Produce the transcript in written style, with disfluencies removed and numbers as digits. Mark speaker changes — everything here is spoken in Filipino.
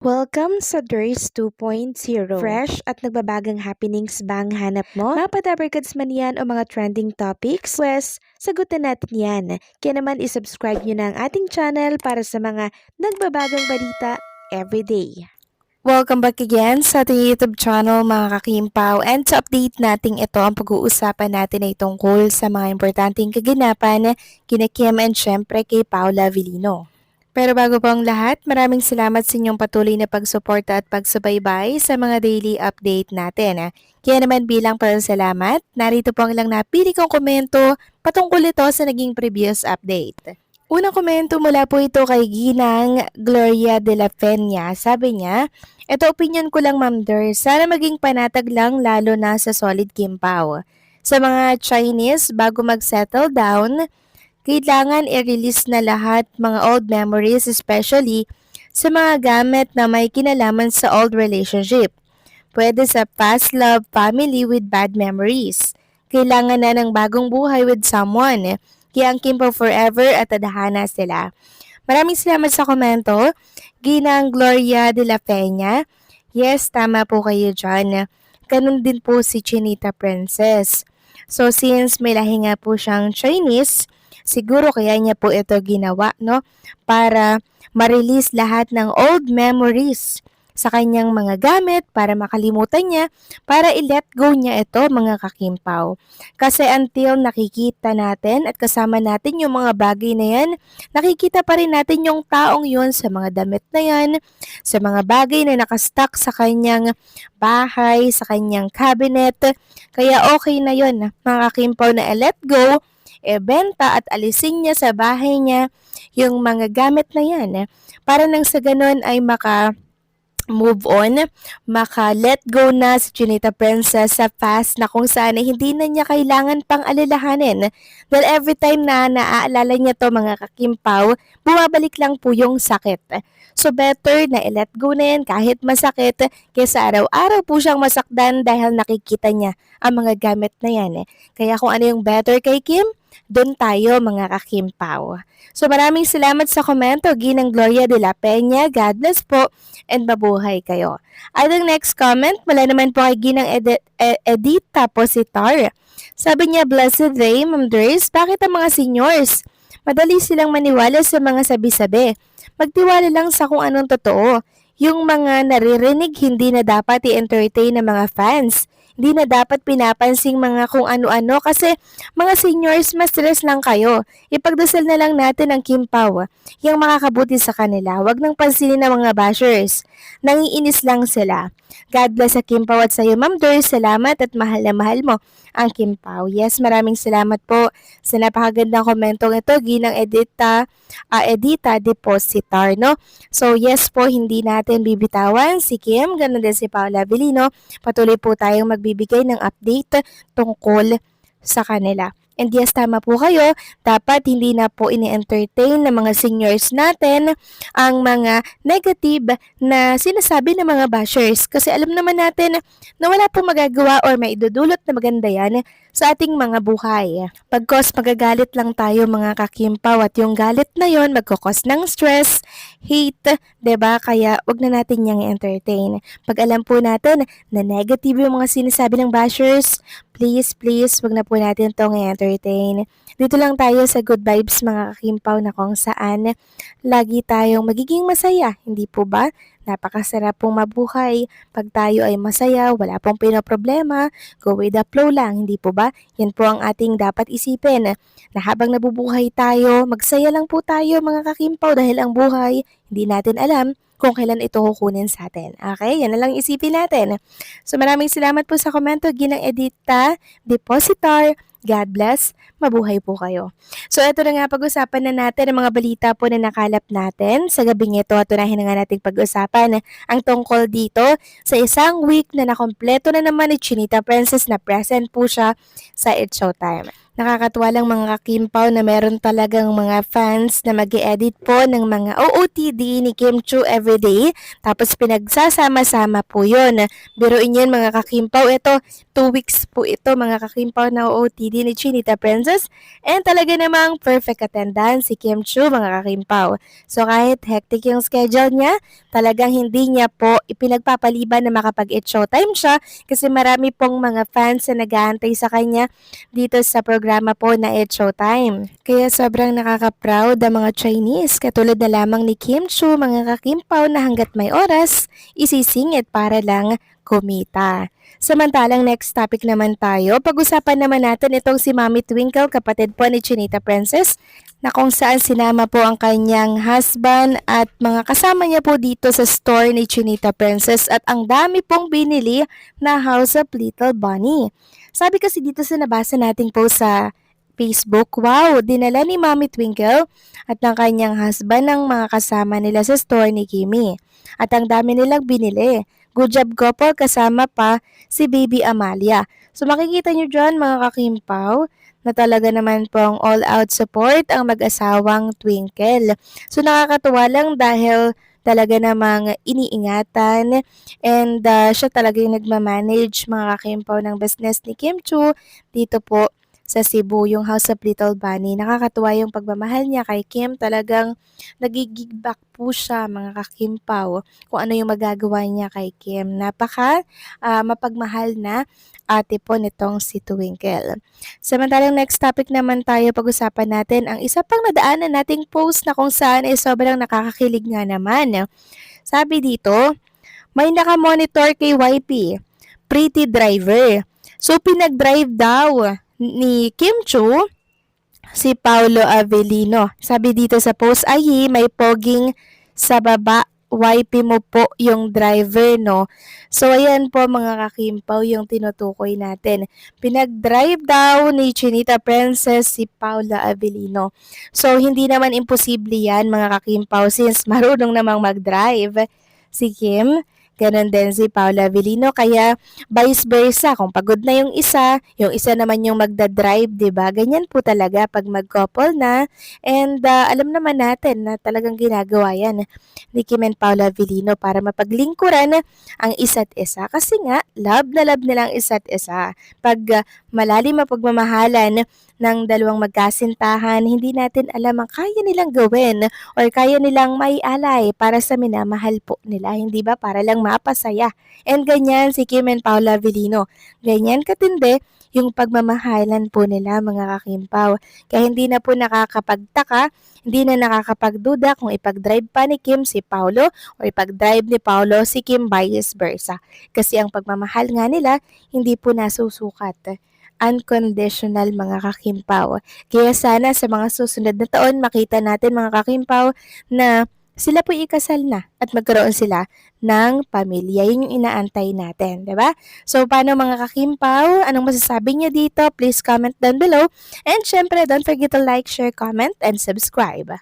Speaker 1: Welcome sa Durs 2.0. Fresh at nagbabagang happenings ba ang hanap mo? Mga padabarkads man yan o mga trending topics? Pwes, sagutin natin yan. Kaya naman isubscribe nyo na ang ating channel para sa mga nagbabagang balita everyday. Welcome back again sa ating YouTube channel mga kakimpaw, and to update natin ito ang pag-uusapan natin ay tungkol sa mga importanteng kaganapan kina Kim and syempre kay Paula Avellino. Pero bago po ang lahat, maraming salamat sa inyong patuloy na pagsuporta at pagsubaybay sa mga daily update natin. Kaya naman bilang pasasalamat, narito po ang ilang napili kong komento patungkol ito sa naging previous update. Unang komento mula po ito kay Ginang Gloria de la Peña. Sabi niya, "Ito opinion ko lang, Ma'am Der, sana maging panatag lang lalo na sa Solid Kimpaw. Sa mga Chinese, bago mag-settle down, kailangan i-release na lahat mga old memories, especially sa mga gamit na may kinalaman sa old relationship. Pwede sa past love, family with bad memories. Kailangan na ng bagong buhay with someone. Kaya ang Kimpo forever at tadhana sila." Maraming salamat sa komento, Ginang Gloria de la Peña. Yes, tama po kayo dyan. Ganun din po si Chinita Princess. So since may lahi nga po siyang Chinese, siguro kaya niya po ito ginawa, no? Para ma-release lahat ng old memories sa kanyang mga gamit para makalimutan niya, para i-let go niya ito mga kakimpaw. Kasi until nakikita natin at kasama natin yung mga bagay na yan, nakikita pa rin natin yung taong yun sa mga damit na yan, sa mga bagay na nakastock sa kanyang bahay, sa kanyang cabinet. Kaya okay na yun mga kakimpaw na i-let go, benta at alisin niya sa bahay niya yung mga gamit na yan para nang sa ganun ay move on, maka-let go na si Chinita Princess sa past na kung saan ay hindi na niya kailangan pang alalahanin. Dahil every time na naaalala niya to mga kakimpaw, bumabalik lang po yung sakit. So better na i-let go na yan kahit masakit kaysa araw-araw po siyang masakdan dahil nakikita niya ang mga gamit na yan. Kaya kung ano yung better kay Kim, doon tayo mga kakimpaw. So maraming salamat sa komento, Ginang Gloria de la Peña. God bless po and mabuhay kayo. At ang next comment, mula naman po kay Ginang Edita Positar. Sabi niya, "Blessed day, Ma'am Dres, bakit ang mga seniors? Madali silang maniwala sa mga sabi-sabi. Magtiwala lang sa kung anong totoo. Yung mga naririnig hindi na dapat i-entertain ng mga fans. Hindi na dapat pinapansing mga kung ano-ano kasi mga seniors, mas stress lang kayo. Ipagdasal na lang natin ang Kimpaw, yung makakabuti sa kanila. Huwag nang pansinin ng mga bashers. Nangiinis lang sila. God bless sa Kimpaw at sa iyo, Ma'am Dor. Salamat at mahal na mahal mo ang Kimpaw." Yes, maraming salamat po sa napakagandang komentong ito, Ginang Edita Depositar, no? So yes po, hindi natin bibitawan si Kim, ganun din si Paula Avellino. Patuloy po tayong magbibigay ng update tungkol sa kanila. And yes, tama po kayo, dapat hindi na po ini-entertain ng mga seniors natin ang mga negative na sinasabi ng mga bashers. Kasi alam naman natin na wala pong magagawa or maidudulot na maganda yan sa ating mga buhay. Pagkos magagalit lang tayo mga kakimpaw at yung galit na yon magkakos ng stress, hate, 'di ba? Kaya wag na natin yang entertain. Pag alam po natin na negative yung mga sinasabi ng bashers, please, wag na po natin itong entertain. Dito lang tayo sa good vibes mga kakimpaw na kung saan lagi tayong magiging masaya, hindi po ba? Napakasarap pong mabuhay. Pag tayo ay masaya, wala pong pinoproblema, go with the flow lang, hindi po ba? Yan po ang ating dapat isipin, na habang nabubuhay tayo, magsaya lang po tayo mga kakimpaw dahil ang buhay, hindi natin alam kung kailan ito kukunin sa atin. Okay? Yan na lang isipin natin. So maraming salamat po sa komento, Ginang Edita Depositar. God bless. Mabuhay po kayo. So ito na nga, pag-usapan na natin ang mga balita po na nakalap natin sa gabing ito at unahin na nga nating pag-usapan ang tungkol dito sa isang week na nakompleto na naman ni Chinita Princess na present po siya sa It's Showtime. Nakakatuwa lang mga kakimpaw na meron talagang mga fans na mag-edit po ng mga OOTD ni Kim Chu everyday. Tapos pinagsasama-sama po yun. Biruin yun mga kakimpaw. Ito, 2 weeks po ito mga kakimpaw na OOTD ni Chinita Princess. And talaga namang perfect attendance si Kim Chu mga kakimpaw. So kahit hectic yung schedule niya, talagang hindi niya po ipinagpapaliban na makapag-eat showtime siya kasi marami pong mga fans na nag-aantay sa kanya dito sa programa po na It's Showtime. Kaya sobrang nakaka-proud ang mga Chinese katulad na lamang ni Kim Chu, mga kakimpaw na hanggat may oras, isisingit para lang kumita. Samantalang next topic naman tayo, pag-usapan naman natin itong si Mommy Twinkle, kapatid po ni Chinita Princess, na kung saan sinama po ang kanyang husband at mga kasama niya po dito sa store ni Chinita Princess at ang dami pong binili na House of Little Bunny. Sabi kasi dito sa nabasa nating post sa Facebook, wow, dinala ni Mommy Twinkle at ng kanyang husband ng mga kasama nila sa store ni Kimi. At ang dami nilang binili. Good job couple, kasama pa si Baby Amalia. So makikita nyo dyan mga kakimpaw na talaga naman pong all-out support ang mag-asawang Twinkle. So nakakatuwa lang dahil talaga namang iniingatan and siya talaga yung nagmamanage mga kakimpaw ng business ni Kim Chu dito po sa Cebu, yung House of Little Bunny. Nakakatuwa yung pagmamahal niya kay Kim. Talagang nagigig back po siya mga kakimpaw kung ano yung magagawa niya kay Kim. Napaka mapagmahal na ate po nitong si Twinkle. Samantalang next topic naman tayo, pag-usapan natin ang isa pang nadaanan nating post na kung saan ay sobrang nakakakilig nga naman. Sabi dito, may nakamonitor kay YP, pretty driver. So pinag-drive daw ni Kim Chu si Paulo Avellino. Sabi dito sa post, ay may poging sa baba, YP mo po yung driver, no? So, ayan po mga kakimpaw yung tinutukoy natin. Pinag-drive daw ni Chinita Princess si Paula Avellino. So, hindi naman imposible yan mga kakimpaw since marunong namang mag-drive si Kim. Ganon din si Paula Avellino, kaya vice versa, kung pagod na yung isa naman yung magdadrive, 'di ba? Ganyan po talaga pag mag-couple na and alam naman natin na talagang ginagawa yan ni Kim and Paula Avellino para mapaglingkuran ang isa't isa kasi nga love na love nilang isa't isa. Pag malalim ang pagmamahalan ng dalawang magkasintahan, hindi natin alam ang kaya nilang gawin or kaya nilang maialay para sa minamahal po nila, hindi ba? Para lang mapasaya. And ganyan si Kim and Paula Avellino. Ganyan katindi yung pagmamahalan po nila mga kakimpaw. Kaya hindi na po nakakapagtaka, hindi na nakakapagduda kung ipag-drive pa ni Kim si Paulo o ipag-drive ni Paulo si Kim vice versa. Kasi ang pagmamahal nga nila hindi po nasusukat. Unconditional mga kakimpaw. Kaya sana sa mga susunod na taon makita natin mga kakimpaw na sila po ikasal na at magkaroon sila ng pamilya. Yun yung inaantay natin, di ba? So, paano mga kakimpaw? Anong masasabi niyo dito? Please comment down below. And syempre, don't forget to like, share, comment, and subscribe.